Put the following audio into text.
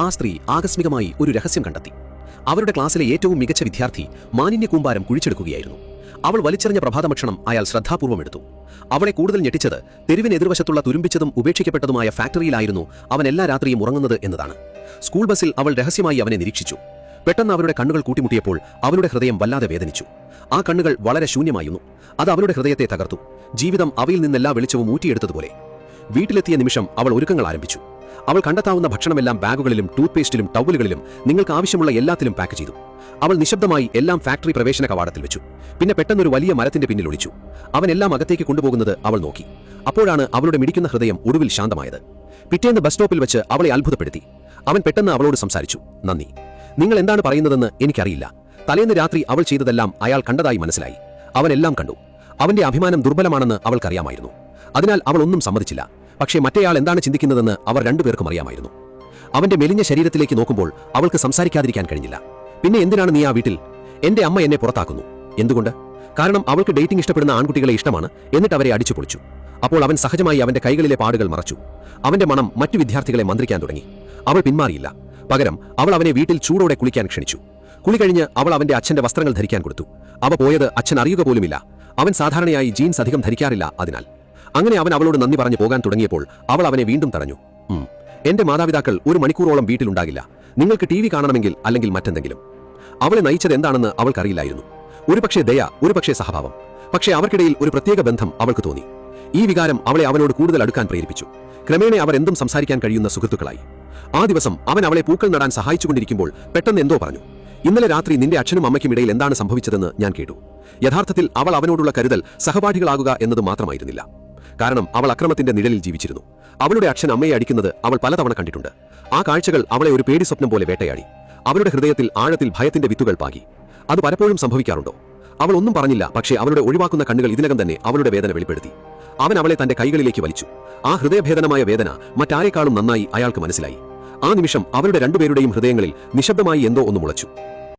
ആ സ്ത്രീ ആകസ്മികമായി ഒരു രഹസ്യം കണ്ടെത്തി. അവരുടെ ക്ലാസ്സിലെ ഏറ്റവും മികച്ച വിദ്യാർത്ഥി മാലിന്യ കൂമ്പാരം കുഴിച്ചെടുക്കുകയായിരുന്നു. അവൾ വലിച്ചെറിഞ്ഞ പ്രഭാതഭക്ഷണം അയാൾ ശ്രദ്ധാപൂർവ്വം എടുത്തു. അവളെ കൂടുതൽ ഞെട്ടിച്ചത് തെരുവിന് എതിർവശത്തുള്ള തുരുമ്പിച്ചതും ഉപേക്ഷിക്കപ്പെട്ടതുമായ ഫാക്ടറിയിലായിരുന്നു അവൻ എല്ലാ രാത്രിയും ഉറങ്ങുന്നത് എന്നതാണ്. സ്കൂൾ ബസ്സിൽ അവൾ രഹസ്യമായി അവനെ നിരീക്ഷിച്ചു. പെട്ടെന്ന് അവരുടെ കണ്ണുകൾ കൂട്ടിമുട്ടിയപ്പോൾ അവരുടെ ഹൃദയം വല്ലാതെ വേദനിച്ചു. ആ കണ്ണുകൾ വളരെ ശൂന്യമായിരുന്നു. അത് അവരുടെ ഹൃദയത്തെ തകർത്തു. ജീവിതം അവയിൽ നിന്നെല്ലാ വെളിച്ചവും ഊറ്റിയെടുത്തതുപോലെ. വീട്ടിലെത്തിയ നിമിഷം അവൾ ഒരുക്കങ്ങൾ ആരംഭിച്ചു. അവൾ കണ്ടെത്താവുന്ന ഭക്ഷണമെല്ലാം ബാഗുകളിലും ടൂത്ത്പേസ്റ്റിലും ടവലുകളിലും നിങ്ങൾക്ക് ആവശ്യമുള്ള എല്ലാത്തിലും പാക്ക് ചെയ്തു. അവൾ നിശബ്ദമായി എല്ലാം ഫാക്ടറി പ്രവേശന കവാടത്തിൽ വെച്ചു. പിന്നെ പെട്ടെന്നൊരു വലിയ മരത്തിന്റെ പിന്നിൽ ഒളിച്ചു. അവൻ എല്ലാം അകത്തേക്ക് കൊണ്ടുപോകുന്നത് അവൾ നോക്കി. അപ്പോഴാണ് അവളുടെ മിടിക്കുന്ന ഹൃദയം ഒടുവിൽ ശാന്തമായത്. പിറ്റേന്ന് ബസ് സ്റ്റോപ്പിൽ വെച്ച് അവളെ അത്ഭുതപ്പെടുത്തി. അവൻ പെട്ടെന്ന് അവളോട് സംസാരിച്ചു. നന്ദി. നിങ്ങൾ എന്താണ് പറയുന്നതെന്ന് എനിക്കറിയില്ല. തലേന്ന് രാത്രി അവൾ ചെയ്തതെല്ലാം അയാൾ കണ്ടതായി മനസ്സിലായി. അവനെല്ലാം കണ്ടു. അവന്റെ അഭിമാനം ദുർബലമാണെന്ന് അവൾക്കറിയാമായിരുന്നു. അതിനാൽ അവൾ ഒന്നും സമ്മതിച്ചില്ല. പക്ഷേ മറ്റേയാൾ എന്താണ് ചിന്തിക്കുന്നതെന്ന് അവർ രണ്ടുപേർക്കും അറിയാമായിരുന്നു. അവന്റെ മെലിഞ്ഞ ശരീരത്തിലേക്ക് നോക്കുമ്പോൾ അവൾക്ക് സംസാരിക്കാതിരിക്കാൻ കഴിഞ്ഞില്ല. പിന്നെ എന്തിനാണ് നീ ആ വീട്ടിൽ? എന്റെ അമ്മ എന്നെ പുറത്താക്കുന്നു. എന്തുകൊണ്ട്? കാരണം അവൾക്ക് ഡേറ്റിംഗ് ഇഷ്ടപ്പെടുന്ന ആൺകുട്ടികളെ ഇഷ്ടമാണ്. എന്നിട്ട് അവരെ അടിച്ചു പൊളിച്ചു. അപ്പോൾ അവൻ സഹജമായി അവന്റെ കൈകളിലെ പാടുകൾ മറച്ചു. അവന്റെ മണം മറ്റു വിദ്യാർത്ഥികളെ മന്ത്രിക്കാൻ തുടങ്ങി. അവൾ പിന്മാറിയില്ല. പകരം അവൾ അവനെ വീട്ടിൽ ചൂടോടെ കുളിക്കാൻ ക്ഷണിച്ചു. കുളി കഴിഞ്ഞ് അവൾ അവന്റെ അച്ഛന്റെ വസ്ത്രങ്ങൾ ധരിക്കാൻ കൊടുത്തു. അവ പോയത് അച്ഛൻ അറിയുക പോലുമില്ല. അവൻ സാധാരണയായി ജീൻസ് അധികം ധരിക്കാറില്ല. അതിനാൽ അങ്ങനെ അവൻ അവളോട് നന്ദി പറഞ്ഞു പോകാൻ തുടങ്ങിയപ്പോൾ അവൾ അവനെ വീണ്ടും തടഞ്ഞു. എന്റെ മാതാപിതാക്കൾ 1 മണിക്കൂറോളം വീട്ടിലുണ്ടാകില്ല. നിങ്ങൾക്ക് TV കാണണമെങ്കിൽ അല്ലെങ്കിൽ മറ്റെന്തെങ്കിലും. അവളെ നയിച്ചത് എന്താണെന്ന് അവൾക്കറിയില്ലായിരുന്നു. ഒരുപക്ഷേ ദയ, ഒരുപക്ഷേ സഹഭാവം. പക്ഷേ അവർക്കിടയിൽ ഒരു പ്രത്യേക ബന്ധം അവൾക്ക് തോന്നി. ഈ വികാരം അവളെ അവനോട് കൂടുതൽ അടുക്കാൻ പ്രേരിപ്പിച്ചു. ക്രമേണ അവർ എന്തും സംസാരിക്കാൻ കഴിയുന്ന സുഹൃത്തുക്കളായി. ആ ദിവസം അവൻ അവളെ പൂക്കൾ നടാൻ സഹായിച്ചുകൊണ്ടിരിക്കുമ്പോൾ പെട്ടെന്ന് എന്തോ പറഞ്ഞു. ഇന്നലെ രാത്രി നിന്റെ അച്ഛനും അമ്മയ്ക്കും ഇടയിൽ എന്താണ് സംഭവിച്ചതെന്ന് ഞാൻ കേട്ടു. യഥാർത്ഥത്തിൽ അവൾ അവനോടുള്ള കരുതൽ സഹപാഠികളാകുക എന്നത് മാത്രമായിരുന്നില്ല. കാരണം അവൾ അക്രമത്തിന്റെ നിഴലിൽ ജീവിച്ചിരുന്നു. അവളുടെ അച്ഛൻ അമ്മയെ അടിക്കുന്നത് അവൾ പലതവണ കണ്ടിട്ടുണ്ട്. ആ കാഴ്ചകൾ അവളെ ഒരു പേടി സ്വപ്നം പോലെ വേട്ടയാടി. അവളുടെ ഹൃദയത്തിൽ ആഴത്തിൽ ഭയത്തിന്റെ വിത്തുകൾ പാകി. അത് പലപ്പോഴും സംഭവിക്കാറുണ്ടോ? അവൾ ഒന്നും പറഞ്ഞില്ല. പക്ഷേ അവളുടെ ഒഴിവാക്കുന്ന കണ്ണുകൾ ഇതിനകം തന്നെ അവളുടെ വേദന വെളിപ്പെടുത്തി. അവൻ അവളെ തന്റെ കൈകളിലേക്ക് വലിച്ചു. ആ ഹൃദയഭേദനമായ വേദന മറ്റാരെക്കാളും നന്നായി അയാൾക്ക് മനസ്സിലായി. ആ നിമിഷം അവരുടെ രണ്ടുപേരുടെയും ഹൃദയങ്ങളിൽ നിശബ്ദമായി എന്തോ ഒന്ന് മുളച്ചു.